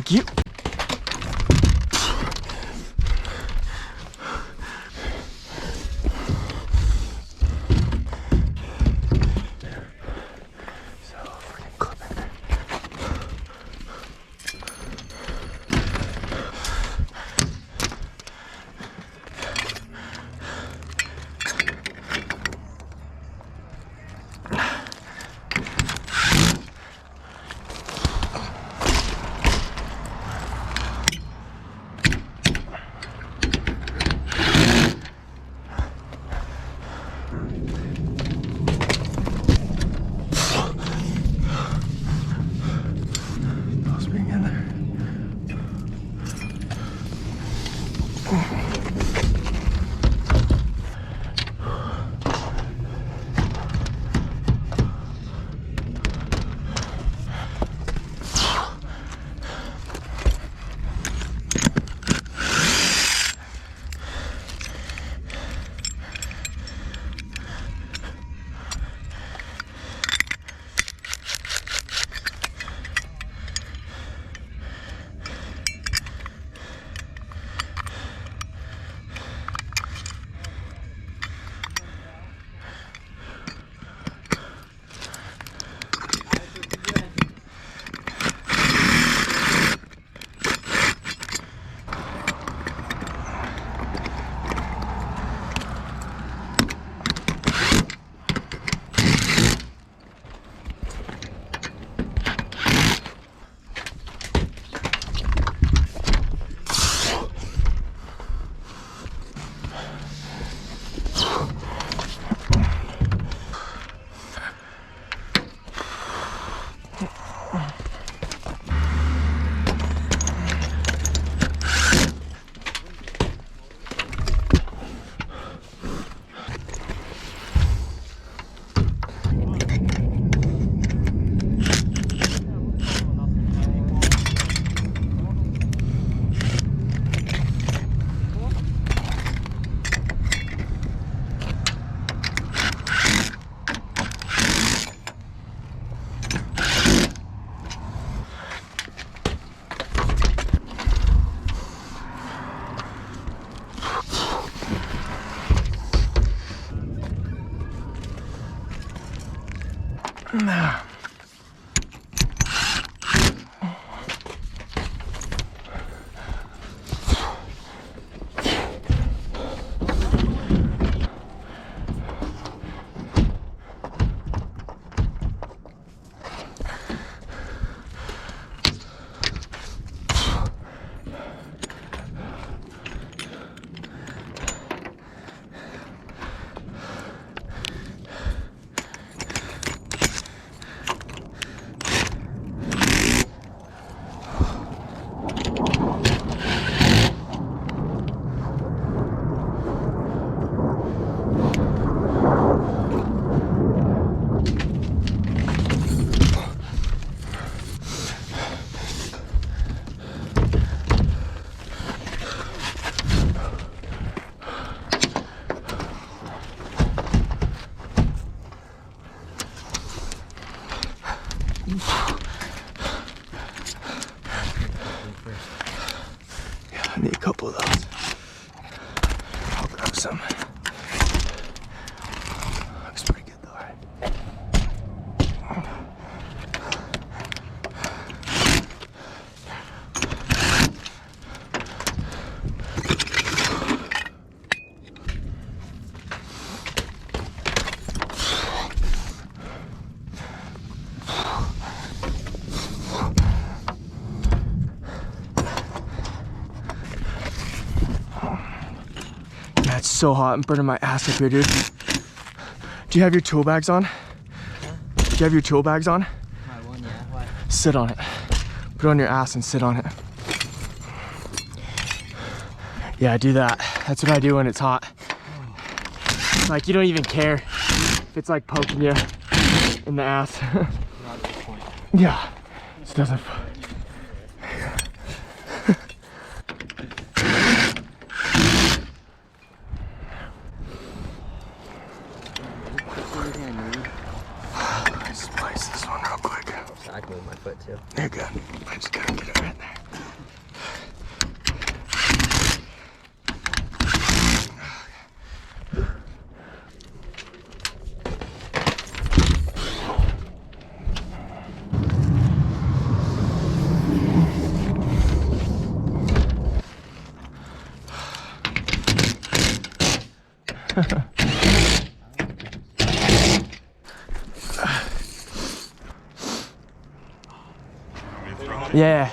Thank you. Nah. Yeah, I need a couple of those. I'll grab some. Looks pretty good though, right? It's so hot. I'm burning my ass up here, dude. Do you have your tool bags on? Huh? Do you have your tool bags on? My one, yeah. Why? Sit on it. Put it on your ass and sit on it. Yeah, do that. That's what I do when it's hot. Like, you don't even care if it's like poking you in the ass. Not at this point. Yeah. It doesn't. I can move my foot too. You're good. I just gotta get it right there. Yeah.